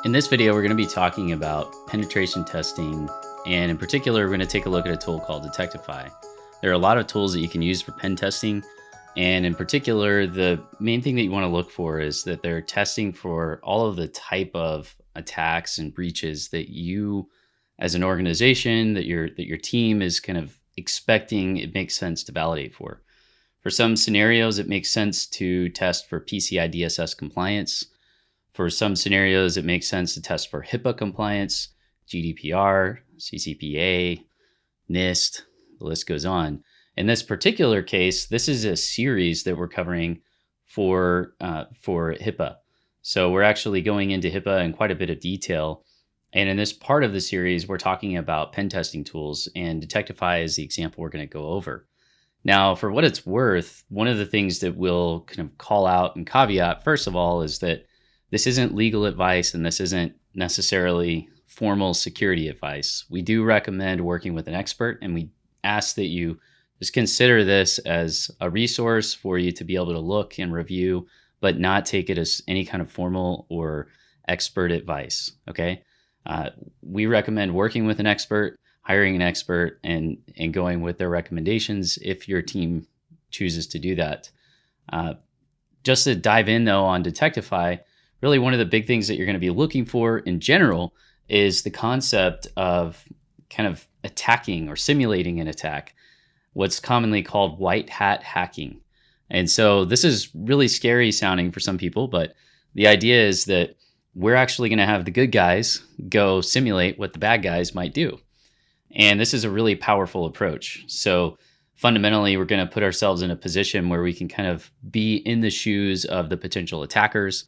In this video, we're going to be talking about penetration testing, and in particular, we're going to take a look at a tool called Detectify. There are a lot of tools that you can use for pen testing, and in particular, the main thing that you want to look for is that they're testing for all of the type of attacks and breaches that you, as an organization, that your team is kind of expecting it makes sense to validate for. For some scenarios, it makes sense to test for PCI DSS compliance. For some scenarios, it makes sense to test for HIPAA compliance, GDPR, CCPA, NIST, the list goes on. In this particular case, this is a series that we're covering for HIPAA. So we're actually going into HIPAA in quite a bit of detail. And in this part of the series, we're talking about pen testing tools, and Detectify is the example we're going to go over. Now, for what it's worth, one of the things that we'll kind of call out and caveat, first of all, is that this isn't legal advice and this isn't necessarily formal security advice. We do recommend working with an expert, and we ask that you just consider this as a resource for you to be able to look and review, but not take it as any kind of formal or expert advice, okay? We recommend working with an expert, hiring an expert, and going with their recommendations if your team chooses to do that. Just to dive in, though, on Detectify, really one of the big things that you're going to be looking for in general is the concept of kind of attacking or simulating an attack, what's commonly called white hat hacking. And so this is really scary sounding for some people, but the idea is that we're actually going to have the good guys go simulate what the bad guys might do. And this is a really powerful approach. So fundamentally, we're going to put ourselves in a position where we can kind of be in the shoes of the potential attackers.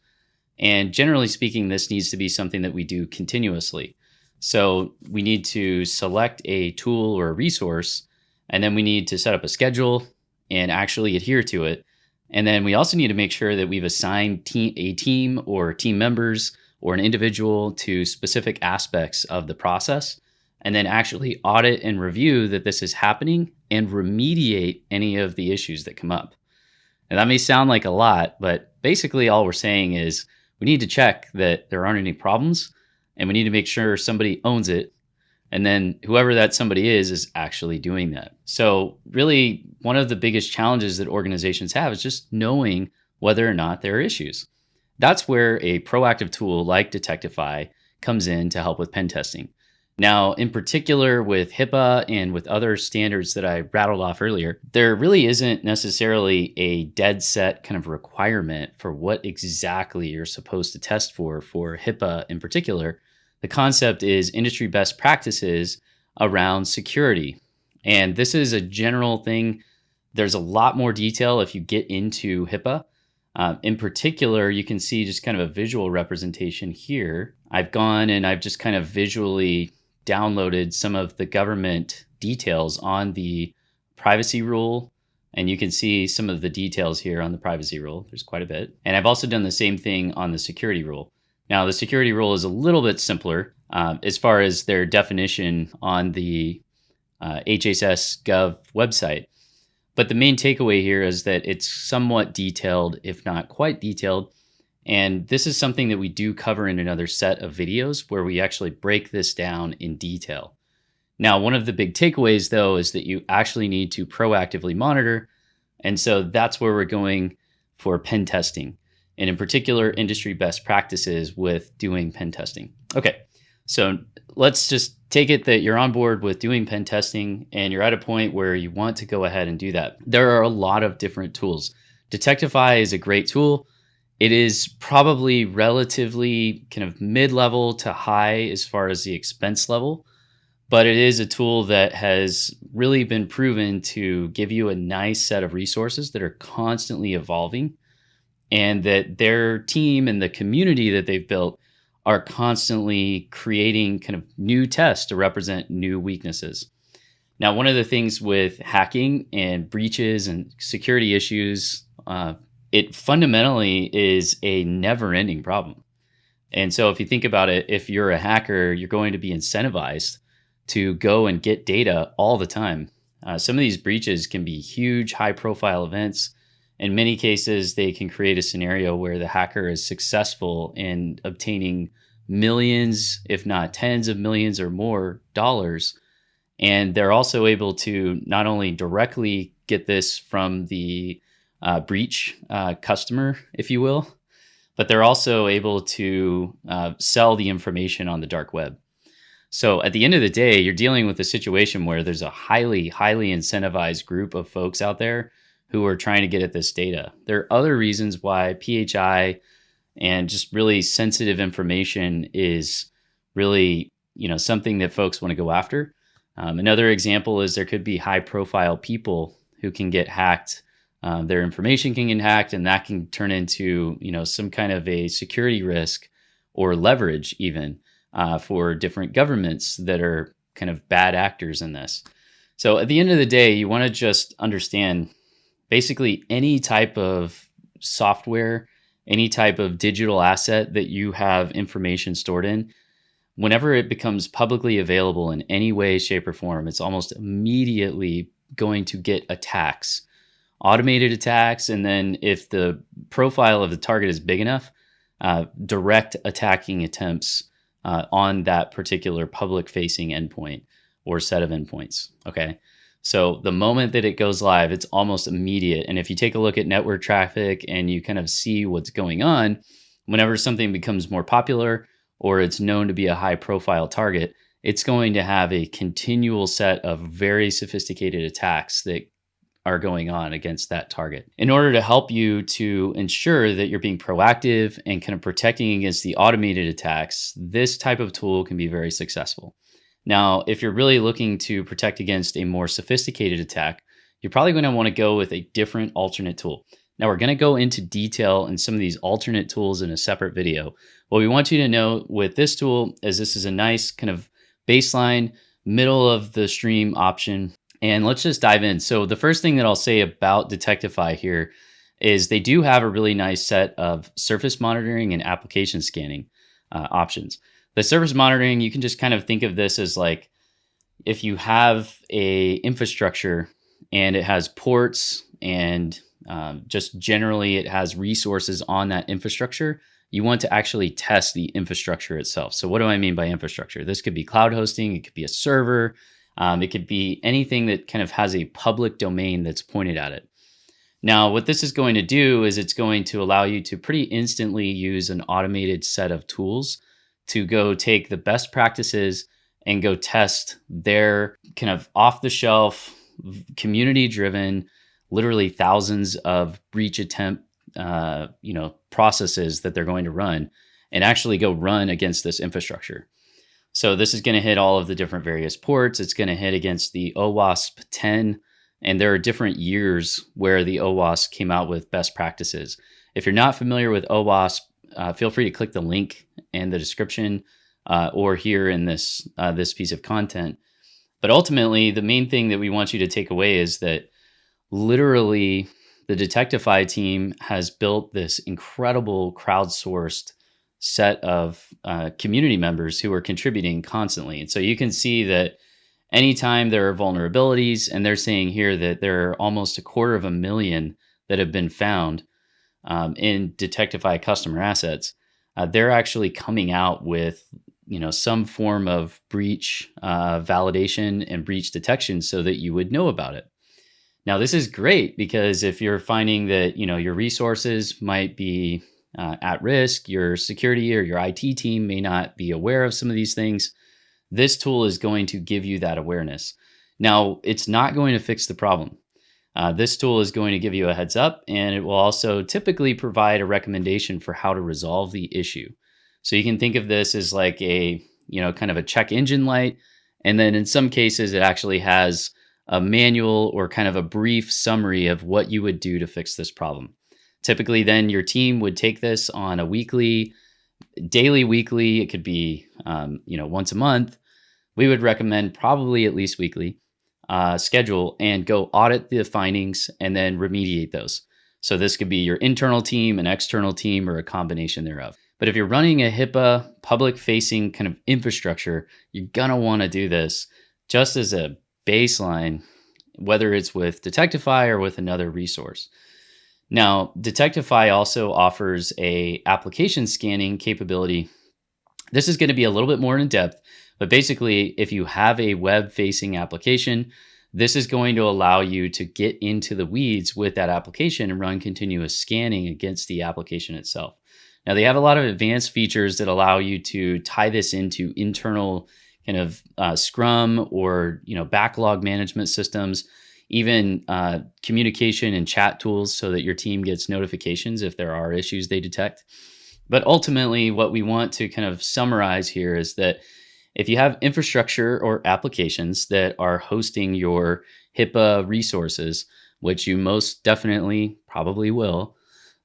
And generally speaking, this needs to be something that we do continuously. So we need to select a tool or a resource, and then we need to set up a schedule and actually adhere to it. And then we also need to make sure that we've assigned a team or team members or an individual to specific aspects of the process, and then actually audit and review that this is happening and remediate any of the issues that come up. And that may sound like a lot, but basically all we're saying is we need to check that there aren't any problems, and we need to make sure somebody owns it. And then whoever that somebody is actually doing that. So really, one of the biggest challenges that organizations have is just knowing whether or not there are issues. That's where a proactive tool like Detectify comes in to help with pen testing. Now, in particular with HIPAA and with other standards that I rattled off earlier, there really isn't necessarily a dead set kind of requirement for what exactly you're supposed to test for HIPAA in particular. The concept is industry best practices around security. And this is a general thing. There's a lot more detail if you get into HIPAA. In particular, you can see just kind of a visual representation here. I've gone and I've just kind of visually downloaded some of the government details on the privacy rule. And you can see some of the details here on the privacy rule. There's quite a bit. And I've also done the same thing on the security rule. Now, the security rule is a little bit simpler as far as their definition on the HHS Gov website. But the main takeaway here is that it's somewhat detailed, if not quite detailed. And this is something that we do cover in another set of videos where we actually break this down in detail. Now, one of the big takeaways, though, is that you actually need to proactively monitor. And so that's where we're going for pen testing, and in particular, industry best practices with doing pen testing. Okay, so let's just take it that you're on board with doing pen testing and you're at a point where you want to go ahead and do that. There are a lot of different tools. Detectify is a great tool. It is probably relatively kind of mid-level to high as far as the expense level, but it is a tool that has really been proven to give you a nice set of resources that are constantly evolving, and that their team and the community that they've built are constantly creating kind of new tests to represent new weaknesses. Now, one of the things with hacking and breaches and security issues, it fundamentally is a never-ending problem. And so if you think about it, if you're a hacker, you're going to be incentivized to go and get data all the time. Some of these breaches can be huge, high-profile events. In many cases, they can create a scenario where the hacker is successful in obtaining millions, if not tens of millions or more dollars. And they're also able to not only directly get this from the breach customer, if you will, but they're also able to sell the information on the dark web. So at the end of the day, you're dealing with a situation where there's a highly, highly incentivized group of folks out there who are trying to get at this data. There are other reasons why PHI and just really sensitive information is really, something that folks want to go after. Another example is there could be high profile people who can get hacked. Their information can get hacked, and that can turn into, some kind of a security risk or leverage even for different governments that are kind of bad actors in this. So at the end of the day, you want to just understand basically any type of software, any type of digital asset that you have information stored in, whenever it becomes publicly available in any way, shape, or form, it's almost immediately going to get attacks, automated attacks. And then if the profile of the target is big enough, direct attacking attempts on that particular public facing endpoint or set of endpoints. Okay. So the moment that it goes live, it's almost immediate. And if you take a look at network traffic and you kind of see what's going on, whenever something becomes more popular or it's known to be a high profile target, it's going to have a continual set of very sophisticated attacks that are going on against that target. In order to help you to ensure that you're being proactive and kind of protecting against the automated attacks, this type of tool can be very successful. Now, if you're really looking to protect against a more sophisticated attack, you're probably going to want to go with a different alternate tool. Now, we're going to go into detail in some of these alternate tools in a separate video. What we want you to know with this tool is this is a nice kind of baseline, middle of the stream option. And let's just dive in. So the first thing that I'll say about Detectify here is they do have a really nice set of surface monitoring and application scanning options. The surface monitoring, you can just kind of think of this as like if you have a infrastructure and it has ports and just generally it has resources on that infrastructure, you want to actually test the infrastructure itself. So what do I mean by infrastructure? This could be cloud hosting, it could be a server, it could be anything that kind of has a public domain that's pointed at it. Now, what this is going to do is it's going to allow you to pretty instantly use an automated set of tools to go take the best practices and go test their kind of off-the-shelf, community-driven, literally thousands of breach attempt, processes that they're going to run and actually go run against this infrastructure. So this is going to hit all of the different various ports. It's going to hit against the OWASP 10, and there are different years where the OWASP came out with best practices. If you're not familiar with OWASP, feel free to click the link in the description or here in this piece of content. But ultimately, the main thing that we want you to take away is that literally the Detectify team has built this incredible crowdsourced set of community members who are contributing constantly. And so you can see that anytime there are vulnerabilities, and they're saying here that there are almost 250,000 that have been found in Detectify customer assets, they're actually coming out with some form of breach validation and breach detection so that you would know about it. Now, this is great because if you're finding that your resources might be at risk, your security or your IT team may not be aware of some of these things, this tool is going to give you that awareness. Now, it's not going to fix the problem. This tool is going to give you a heads up, and it will also typically provide a recommendation for how to resolve the issue. So you can think of this as like a, kind of a check engine light. And then in some cases, it actually has a manual or kind of a brief summary of what you would do to fix this problem. Typically, then your team would take this on a weekly, daily, weekly, it could be, once a month. We would recommend probably at least weekly schedule and go audit the findings and then remediate those. So this could be your internal team, an external team, or a combination thereof. But if you're running a HIPAA public-facing kind of infrastructure, you're going to want to do this just as a baseline, whether it's with Detectify or with another resource. Now, Detectify also offers a application scanning capability This is going to be a little bit more in depth, but basically, if you have a web facing application, this is going to allow you to get into the weeds with that application and run continuous scanning against the application itself. Now, they have a lot of advanced features that allow you to tie this into internal kind of Scrum or backlog management systems, even communication and chat tools, so that your team gets notifications if there are issues they detect. But ultimately, what we want to kind of summarize here is that if you have infrastructure or applications that are hosting your HIPAA resources, which you most definitely probably will,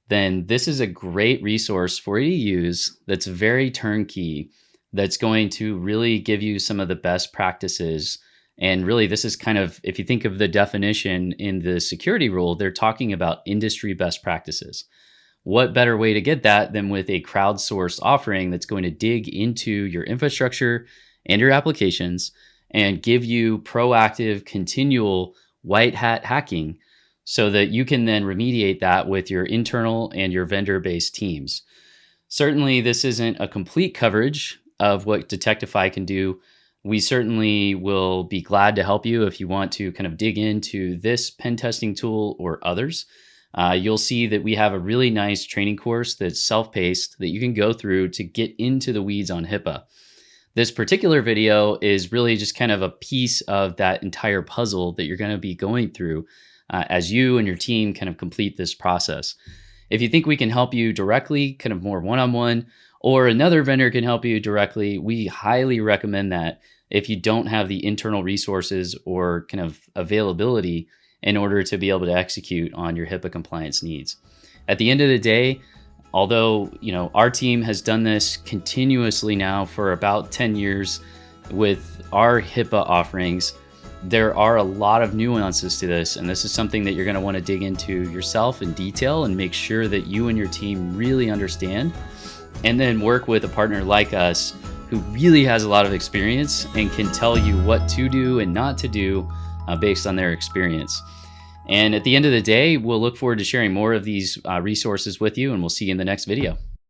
then this is a great resource for you to use that's very turnkey, that's going to really give you some of the best practices. And really, this is kind of, if you think of the definition in the security rule, they're talking about industry best practices. What better way to get that than with a crowdsourced offering that's going to dig into your infrastructure and your applications and give you proactive, continual white hat hacking so that you can then remediate that with your internal and your vendor-based teams. Certainly, this isn't a complete coverage of what Detectify can do. We certainly will be glad to help you if you want to kind of dig into this pen testing tool or others. You'll see that we have a really nice training course that's self-paced that you can go through to get into the weeds on HIPAA. This particular video is really just kind of a piece of that entire puzzle that you're going to be going through as you and your team kind of complete this process. If you think we can help you directly, kind of more one-on-one, or another vendor can help you directly, we highly recommend that if you don't have the internal resources or kind of availability in order to be able to execute on your HIPAA compliance needs. At the end of the day, although our team has done this continuously now for about 10 years with our HIPAA offerings, there are a lot of nuances to this, and this is something that you're going to want to dig into yourself in detail and make sure that you and your team really understand, and then work with a partner like us who really has a lot of experience and can tell you what to do and not to do based on their experience. And at the end of the day, we'll look forward to sharing more of these resources with you, and we'll see you in the next video.